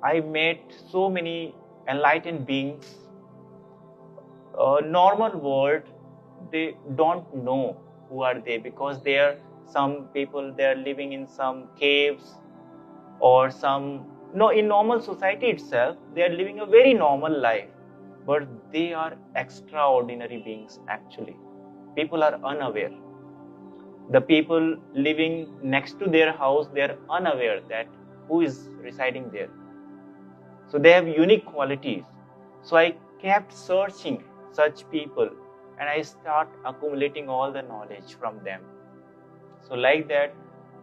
I met so many enlightened beings. Normal world, they don't know who are they, because some people, they are living in some caves or in normal society itself, they are living a very normal life, but they are extraordinary beings actually. People are unaware. The people living next to their house, they are unaware that who is residing there. So they have unique qualities. So I kept searching such people and I start accumulating all the knowledge from them. So like that,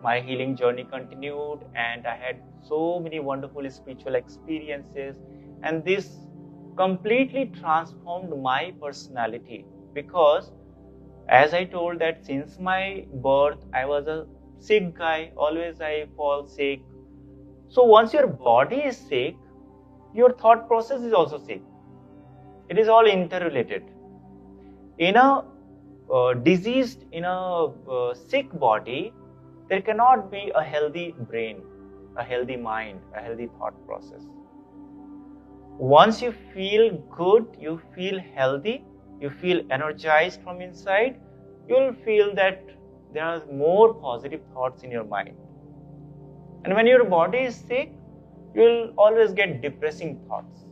my healing journey continued and I had so many wonderful spiritual experiences, and this completely transformed my personality, because as I told that since my birth, I was a sick guy, always I fall sick. So once your body is sick, your thought process is also sick. It is all interrelated. In a diseased, in a sick body, there cannot be a healthy brain, a healthy mind, a healthy thought process. Once you feel good, you feel healthy, you feel energized from inside, you will feel that there are more positive thoughts in your mind. And when your body is sick, you will always get depressing thoughts,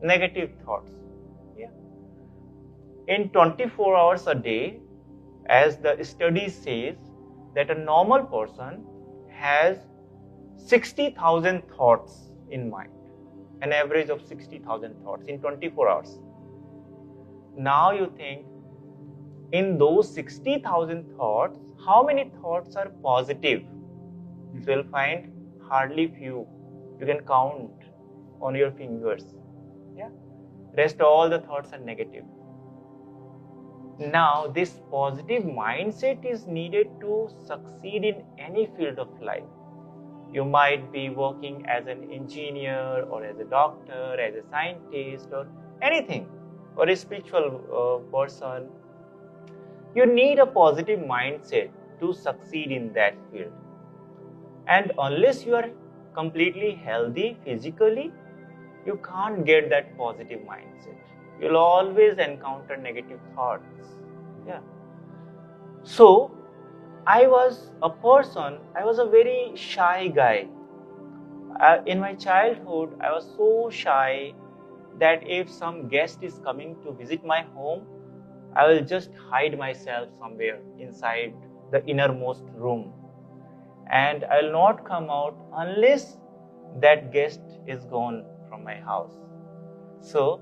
negative thoughts. Yeah. In 24 hours a day, as the study says, that a normal person has 60,000 thoughts in mind, an average of 60,000 thoughts in 24 hours. Now you think, in those 60,000 thoughts, how many thoughts are positive? So you'll find hardly few. You can count on your fingers. Yeah. Rest all the thoughts are negative. Now this positive mindset is needed to succeed in any field of life. You might be working as an engineer or as a doctor, as a scientist or anything, or a spiritual person. You need a positive mindset to succeed in that field. And unless you are completely healthy physically, you can't get that positive mindset. You'll always encounter negative thoughts. Yeah. So, I was a very shy guy. In my childhood, I was so shy that if some guest is coming to visit my home, I will just hide myself somewhere inside the innermost room. And I will not come out unless that guest is gone from my house. So,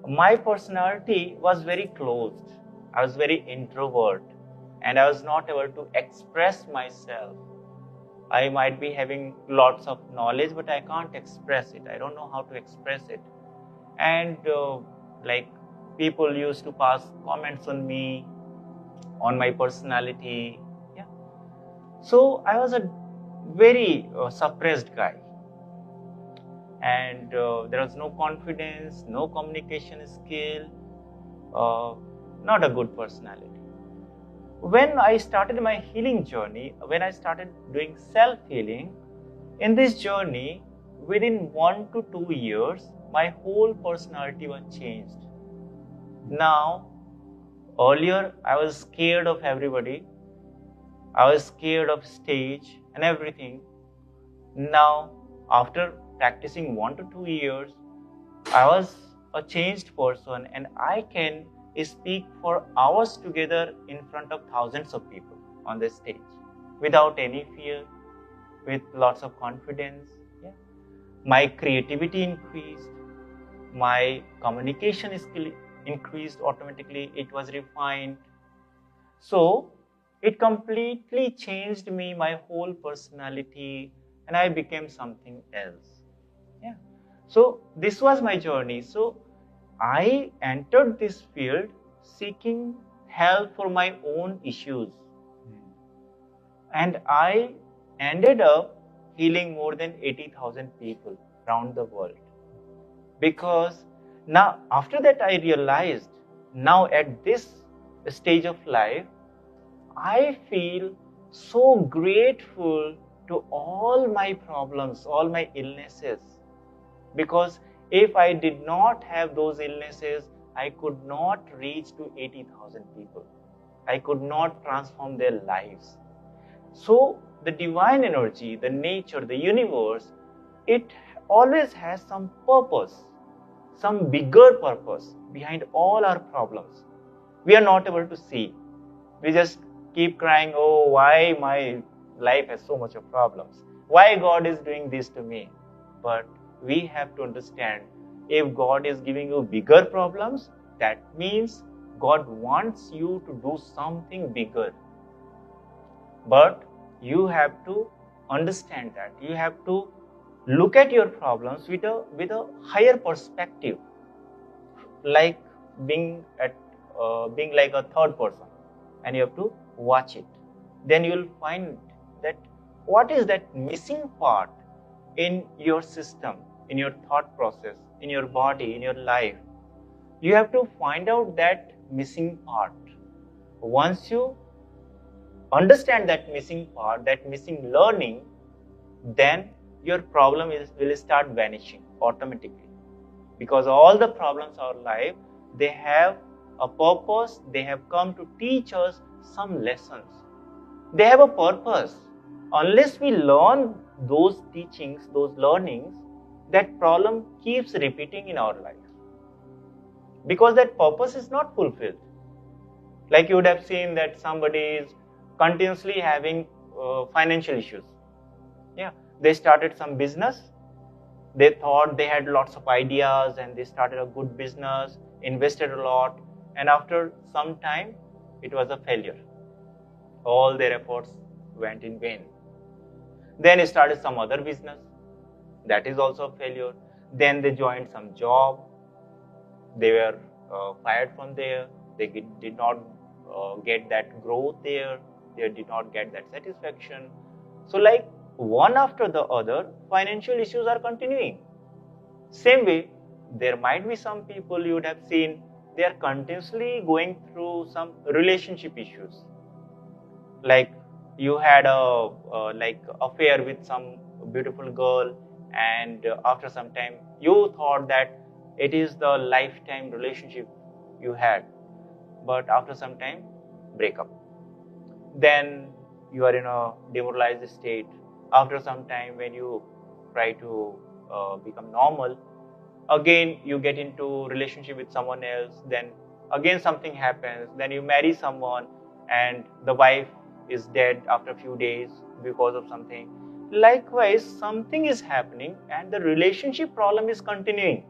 my personality was very closed. I was very introvert and I was not able to express myself. I might be having lots of knowledge, but I can't express it. I don't know how to express it. And people used to pass comments on me, on my personality. Yeah. So I was a very suppressed guy. And there was no confidence, no communication skill, not a good personality. When I started my healing journey, when I started doing self-healing, in this journey, within 1 to 2 years, my whole personality was changed. Now, earlier I was scared of everybody. I was scared of stage and everything. Now, after practicing 1 to 2 years, I was a changed person and I can speak for hours together in front of thousands of people on the stage without any fear, with lots of confidence. Yeah. My creativity increased, my communication skill increased automatically, it was refined. So it completely changed me, my whole personality, and I became something else. Yeah. So this was my journey. So I entered this field seeking help for my own issues. And I ended up healing more than 80,000 people around the world. Because now, after that, I realized, now at this stage of life, I feel so grateful to all my problems, all my illnesses. Because if I did not have those illnesses, I could not reach to 80,000 people. I could not transform their lives. So the divine energy, the nature, the universe, it always has some purpose, some bigger purpose behind all our problems. We are not able to see. We just keep crying, oh, why my life has so much of problems? Why God is doing this to me? But we have to understand, if God is giving you bigger problems, that means God wants you to do something bigger. But you have to understand that. You have to look at your problems with a higher perspective, like being like a third person, and you have to watch it. Then you will find that what is that missing part in your system, in your thought process, in your body, in your life. You have to find out that missing part. Once you understand that missing part, that missing learning, then your problem will start vanishing automatically. Because all the problems of our life, they have a purpose. They have come to teach us some lessons. They have a purpose. Unless we learn those teachings, those learnings, that problem keeps repeating in our life. Because that purpose is not fulfilled. Like you would have seen that somebody is continuously having financial issues. Yeah, they started some business. They thought they had lots of ideas and they started a good business, invested a lot, and after some time, it was a failure. All their efforts went in vain. Then they started some other business. That is also a failure. Then they joined some job. They were fired from there. They did not get that growth there. They did not get that satisfaction. So like one after the other, financial issues are continuing. Same way, there might be some people you would have seen, they are continuously going through some relationship issues. Like you had a affair with some beautiful girl, and after some time you thought that it is the lifetime relationship you had, but after some time, break up. Then you are in a demoralized state. After some time, when you try to become normal, again you get into relationship with someone else, then again something happens, then you marry someone and the wife is dead after a few days because of something. Likewise, something is happening and the relationship problem is continuing.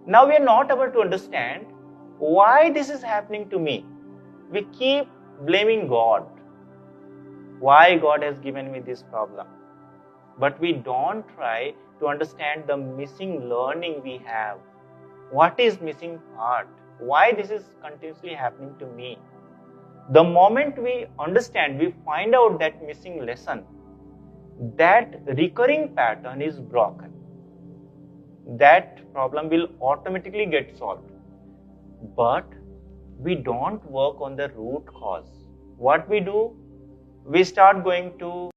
Now we are not able to understand why this is happening to me. We keep blaming God. Why God has given me this problem? But we don't try to understand the missing learning we have. What is missing part? Why this is continuously happening to me? The moment we understand, we find out that missing lesson, that recurring pattern is broken. That problem will automatically get solved. But we don't work on the root cause. What we do, we start going to